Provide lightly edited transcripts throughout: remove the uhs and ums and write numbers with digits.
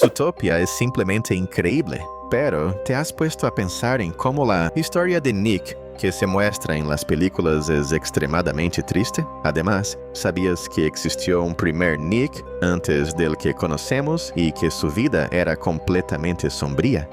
Zootopia es simplemente increíble, pero ¿te has puesto a pensar en cómo la historia de Nick que se muestra en las películas es extremadamente triste? Además, ¿sabías que existió un primer Nick antes del que conocemos y que su vida era completamente sombría?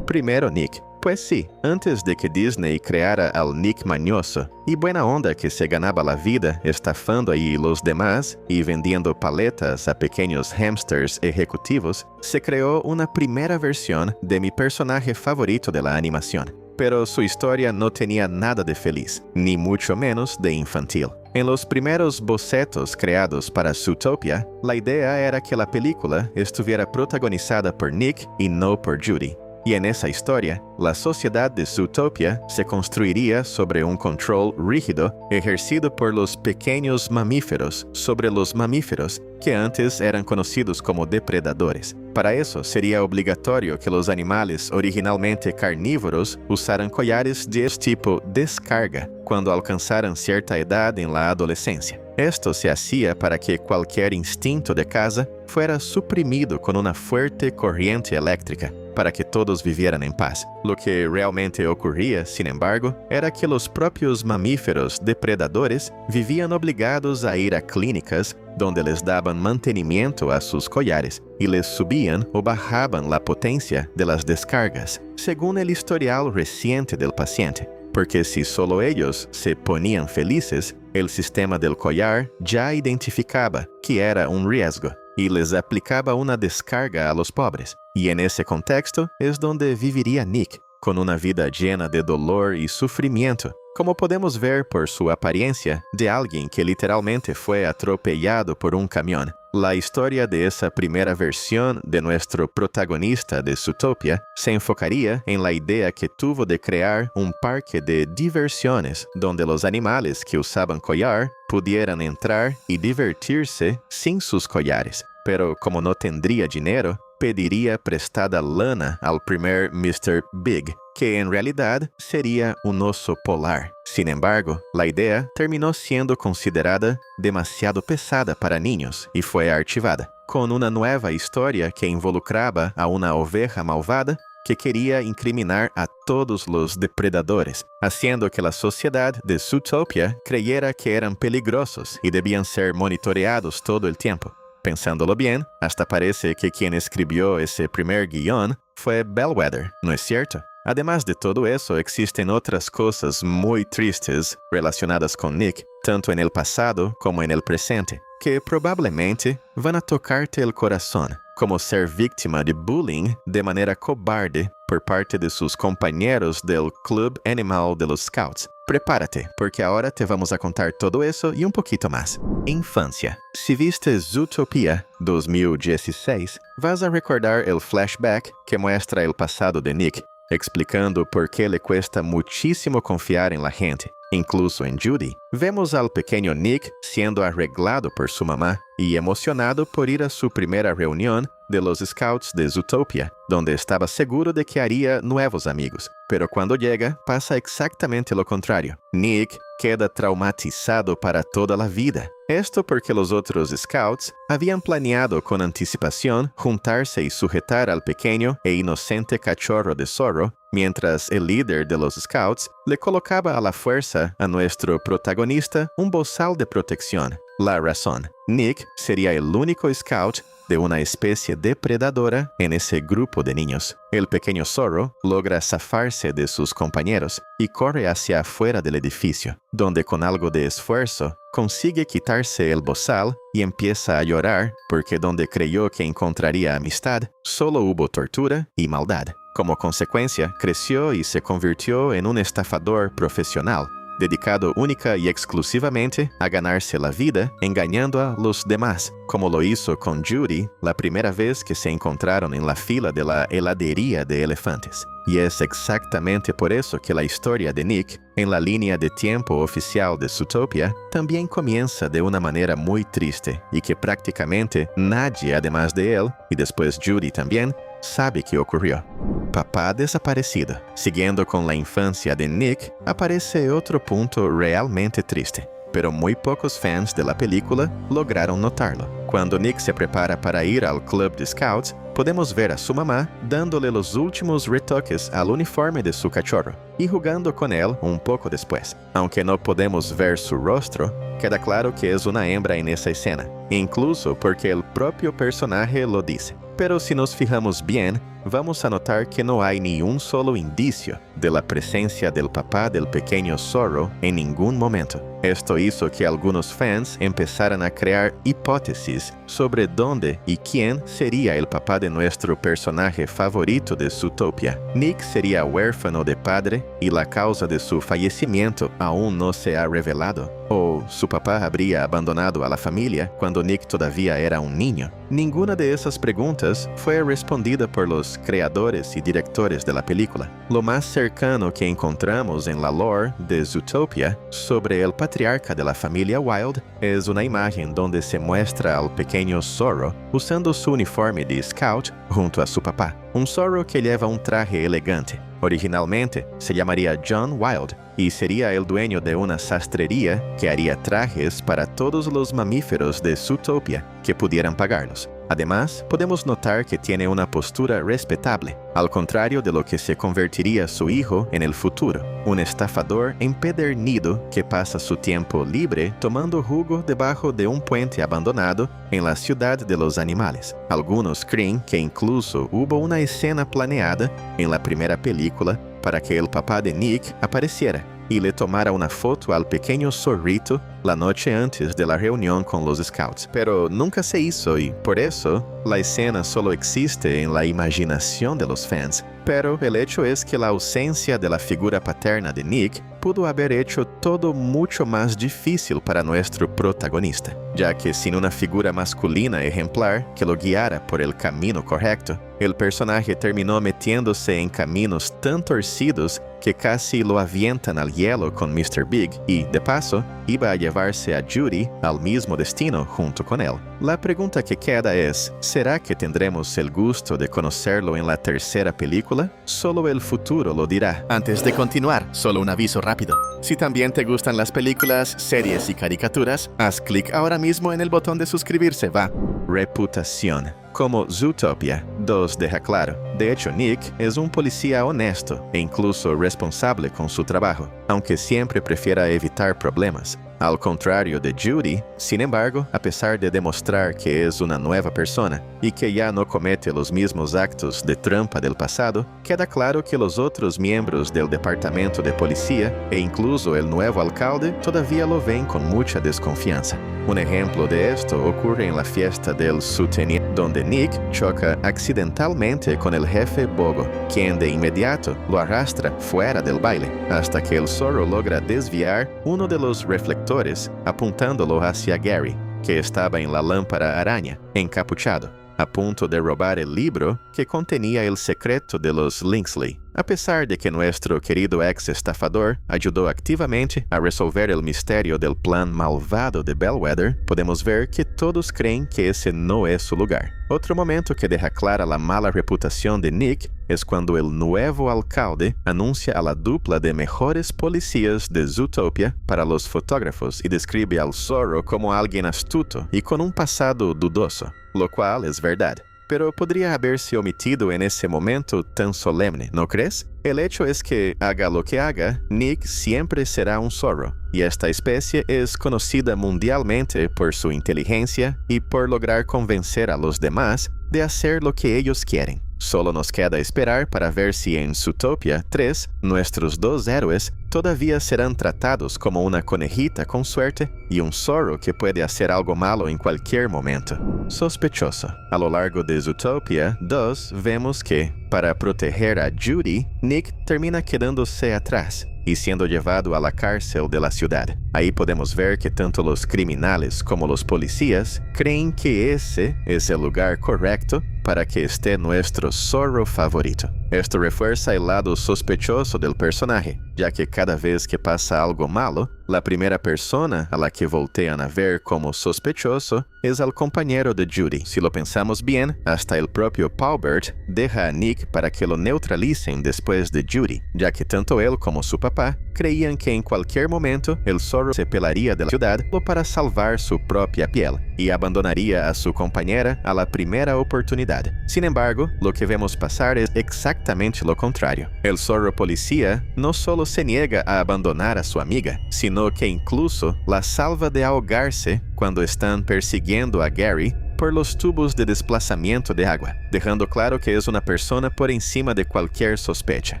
Primero Nick. Pues sí, antes de que Disney creara al Nick mañoso y buena onda que se ganaba la vida estafando ahí los demás y vendiendo paletas a pequeños hamsters ejecutivos, se creó una primera versión de mi personaje favorito de la animación. Pero su historia no tenía nada de feliz, ni mucho menos de infantil. En los primeros bocetos creados para Zootopia, la idea era que la película estuviera protagonizada por Nick y no por Judy. Y en esa historia, la sociedad de Zootopia se construiría sobre un control rígido ejercido por los pequeños mamíferos sobre los mamíferos, que antes eran conocidos como depredadores. Para eso sería obligatorio que los animales originalmente carnívoros usaran collares de tipo descarga cuando alcanzaran cierta edad en la adolescencia. Esto se hacía para que cualquier instinto de caza fuera suprimido con una fuerte corriente eléctrica, para que todos vivieran en paz. Lo que realmente ocurría, sin embargo, era que los propios mamíferos depredadores vivían obligados a ir a clínicas donde les daban mantenimiento a sus collares y les subían o bajaban la potencia de las descargas, según el historial reciente del paciente. Porque si solo ellos se ponían felices, el sistema del collar ya identificaba que era un riesgo y les aplicaba una descarga a los pobres. Y en ese contexto es donde viviría Nick, con una vida llena de dolor y sufrimiento, como podemos ver por su apariencia de alguien que literalmente fue atropellado por un camión. La historia de esa primera versión de nuestro protagonista de Zootopia se enfocaría en la idea que tuvo de crear un parque de diversiones donde los animales que usaban collar pudieran entrar y divertirse sin sus collares. Pero como no tendría dinero, pediría prestada lana al primer Mr. Big, que en realidad sería un oso polar. Sin embargo, la idea terminó siendo considerada demasiado pesada para niños y fue archivada, con una nueva historia que involucraba a una oveja malvada que quería incriminar a todos los depredadores, haciendo que la sociedad de Zootopia creyera que eran peligrosos y debían ser monitoreados todo el tiempo. Pensándolo bien, hasta parece que quien escribió ese primer guión fue Bellwether, ¿no es cierto? Además de todo eso, existen otras cosas muy tristes relacionadas con Nick, tanto en el pasado como en el presente, que probablemente van a tocarte el corazón, como ser víctima de bullying de manera cobarde por parte de sus compañeros del Club Animal de los Scouts. Prepárate, porque ahora te vamos a contar todo eso y un poquito más. Infancia. Si viste Zootopia 2016, vas a recordar el flashback que muestra el pasado de Nick, explicando por qué le cuesta muchísimo confiar en la gente, incluso en Judy. Vemos al pequeño Nick siendo arreglado por su mamá y emocionado por ir a su primera reunión de los Scouts de Zootopia, donde estaba seguro de que haría nuevos amigos. Pero cuando llega, pasa exactamente lo contrario. Nick queda traumatizado para toda la vida. Esto porque los otros Scouts habían planeado con anticipación juntarse y sujetar al pequeño e inocente cachorro de Zorro, mientras el líder de los Scouts le colocaba a la fuerza a nuestro protagonista un bozal de protección. La razón: Nick sería el único Scout de una especie depredadora en ese grupo de niños. El pequeño Zorro logra zafarse de sus compañeros y corre hacia afuera del edificio, donde con algo de esfuerzo consigue quitarse el bozal y empieza a llorar porque donde creyó que encontraría amistad, solo hubo tortura y maldad. Como consecuencia, creció y se convirtió en un estafador profesional, dedicado única y exclusivamente a ganarse la vida engañando a los demás, como lo hizo con Judy la primera vez que se encontraron en la fila de la heladería de elefantes. Y es exactamente por eso que la historia de Nick, en la línea de tiempo oficial de Zootopia, también comienza de una manera muy triste y que prácticamente nadie además de él, y después Judy también, sabe que ocurrió. papá desaparecido. Siguiendo con la infancia de Nick, aparece otro punto realmente triste, pero muy pocos fans de la película lograron notarlo. Cuando Nick se prepara para ir al club de scouts, podemos ver a su mamá dándole los últimos retoques al uniforme de su cachorro y jugando con él un poco después. Aunque no podemos ver su rostro, queda claro que es una hembra en esa escena, incluso porque el propio personaje lo dice. Pero si nos fijamos bien, vamos a notar que no hay ni un solo indicio de la presencia del papá del pequeño Zorro en ningún momento. Esto hizo que algunos fans empezaran a crear hipótesis sobre dónde y quién sería el papá de nuestro personaje favorito de Zootopia. Nick sería huérfano de padre y la causa de su fallecimiento aún no se ha revelado. ¿O su papá habría abandonado a la familia cuando Nick todavía era un niño? Ninguna de esas preguntas fue respondida por los creadores y directores de la película. Lo más cercano que encontramos en la lore de Zootopia sobre el patriarca de la familia Wild es una imagen donde se muestra al pequeño Zorro usando su uniforme de scout junto a su papá. Un Zorro que lleva un traje elegante. Originalmente se llamaría John Wild y sería el dueño de una sastrería que haría trajes para todos los mamíferos de Zootopia que pudieran pagarlos. Además, podemos notar que tiene una postura respetable, al contrario de lo que se convertiría su hijo en el futuro, un estafador empedernido que pasa su tiempo libre tomando jugo debajo de un puente abandonado en la ciudad de los animales. Algunos creen que incluso hubo una escena planeada en la primera película para que el papá de Nick apareciera y le tomara una foto al pequeño zorrito la noche antes de la reunión con los scouts. Pero nunca se hizo y, por eso, la escena solo existe en la imaginación de los fans. Pero el hecho es que la ausencia de la figura paterna de Nick pudo haber hecho todo mucho más difícil para nuestro protagonista, ya que sin una figura masculina ejemplar que lo guiara por el camino correcto, el personaje terminó metiéndose en caminos tan torcidos que casi lo avientan al hielo con Mr. Big y, de paso, iba a llevarse a Judy al mismo destino junto con él. La pregunta que queda es, ¿será que tendremos el gusto de conocerlo en la tercera película? Solo el futuro lo dirá. Antes de continuar, solo un aviso rápido. Si también te gustan las películas, series y caricaturas, haz clic ahora mismo en el botón de suscribirse, ¿va? Reputación. Como Zootopia 2 deja claro, de hecho Nick es un policía honesto e incluso responsable con su trabajo, aunque siempre prefiera evitar problemas. Al contrario de Judy, sin embargo, a pesar de demostrar que es una nueva persona y que ya no comete los mismos actos de trampa del pasado, queda claro que los otros miembros del departamento de policía e incluso el nuevo alcalde todavía lo ven con mucha desconfianza. Un ejemplo de esto ocurre en la fiesta del Soutenier, donde Nick choca accidentalmente con el jefe Bogo, quien de inmediato lo arrastra fuera del baile, hasta que el zorro logra desviar uno de los reflectores, apuntándolo hacia Gary, que estaba en la lámpara araña, encapuchado, a punto de robar el libro que contenía el secreto de los Linksley. A pesar de que nuestro querido ex-estafador ayudó activamente a resolver el misterio del plan malvado de Bellwether, podemos ver que todos creen que ese no es su lugar. Otro momento que deja clara la mala reputación de Nick es cuando el nuevo alcalde anuncia a la dupla de mejores policías de Zootopia para los fotógrafos y describe al zorro como alguien astuto y con un pasado dudoso, lo cual es verdad. Pero podría haberse omitido en ese momento tan solemne, ¿no crees? El hecho es que, haga lo que haga, Nick siempre será un zorro, y esta especie es conocida mundialmente por su inteligencia y por lograr convencer a los demás de hacer lo que ellos quieren. Solo nos queda esperar para ver si en Zootopia 3, nuestros dos héroes todavía serán tratados como una conejita con suerte y un zorro que puede hacer algo malo en cualquier momento. Sospechoso. A lo largo de Zootopia 2 vemos que, para proteger a Judy, Nick termina quedándose atrás y siendo llevado a la cárcel de la ciudad. Ahí podemos ver que tanto los criminales como los policías creen que ese es el lugar correcto para que esté nuestro zorro favorito. Esto refuerza el lado sospechoso del personaje, ya que cada vez que pasa algo malo, La primera persona a la que voltean a ver como sospechoso es al compañero de Judy. Si lo pensamos bien, hasta el propio Paubert deja a Nick para que lo neutralicen después de Judy, ya que tanto él como su papá creían que en cualquier momento el zorro se pelaría de la ciudad para salvar su propia piel y abandonaría a su compañera a la primera oportunidad. Sin embargo, lo que vemos pasar es exactamente lo contrario. El zorro policía no solo se niega a abandonar a su amiga, sino que incluso la salva de ahogarse cuando están persiguiendo a Gary por los tubos de desplazamiento de agua, dejando claro que es una persona por encima de cualquier sospecha.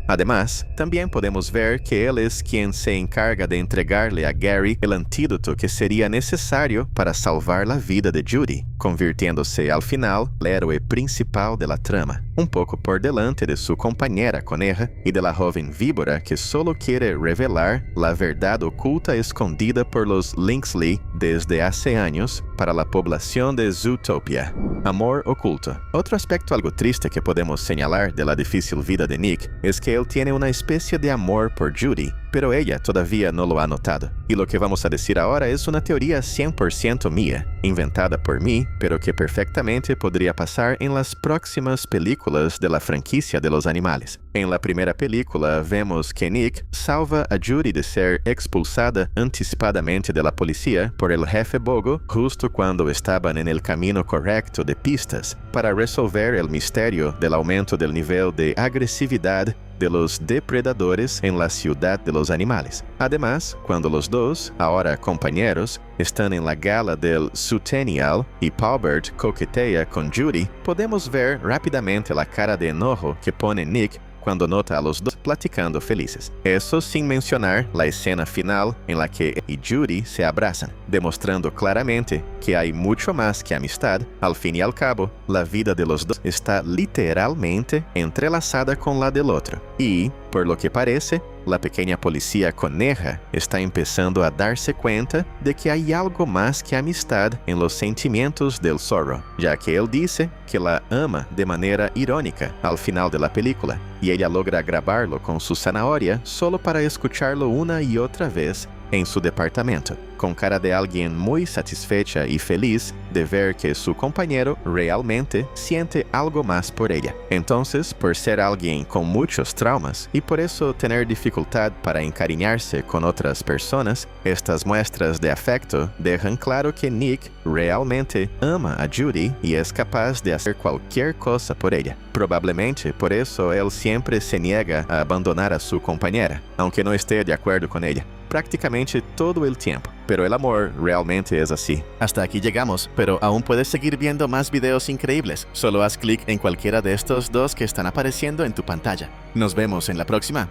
Además, también podemos ver que él es quien se encarga de entregarle a Gary el antídoto que sería necesario para salvar la vida de Judy, convirtiéndose al final el héroe principal de la trama, un poco por delante de su compañera coneja y de la joven víbora que solo quiere revelar la verdad oculta escondida por los Linksley desde hace años para la población de Zootopia. Amor oculto. Otro aspecto algo triste que podemos señalar de la difícil vida de Nick es que él tiene una especie de amor por Judy, pero ella todavía no lo ha notado. Y lo que vamos a decir ahora es una teoría 100% mía, inventada por mí, pero que perfectamente podría pasar en las próximas películas de la franquicia de los animales. En la primera película vemos que Nick salva a Judy de ser expulsada anticipadamente de la policía por el jefe Bogo justo cuando estaban en el camino correcto de pistas para resolver el misterio del aumento del nivel de agresividad de los depredadores en la ciudad de los animales. Además, cuando los dos, ahora compañeros, están en la gala del Centennial y Paubert coquetea con Judy, podemos ver rápidamente la cara de enojo que pone Nick cuando nota a los dos platicando felices. Eso sin mencionar la escena final en la que él y Judy se abrazan, demostrando claramente que hay mucho más que amistad. Al fin y al cabo, la vida de los dos está literalmente entrelazada con la del otro. Y, por lo que parece, la pequeña policía coneja está empezando a darse cuenta de que hay algo más que amistad en los sentimientos del zorro, ya que él dice que la ama de manera irónica al final de la película, y ella logra grabarlo con su zanahoria solo para escucharlo una y otra vez en su departamento, con cara de alguien muy satisfecha y feliz de ver que su compañero realmente siente algo más por ella. Entonces, por ser alguien con muchos traumas y por eso tener dificultad para encariñarse con otras personas, estas muestras de afecto dejan claro que Nick realmente ama a Judy y es capaz de hacer cualquier cosa por ella. Probablemente por eso él siempre se niega a abandonar a su compañera, aunque no esté de acuerdo con ella, prácticamente todo el tiempo. Pero el amor realmente es así. Hasta aquí llegamos, pero aún puedes seguir viendo más videos increíbles. Solo haz clic en cualquiera de estos dos que están apareciendo en tu pantalla. Nos vemos en la próxima.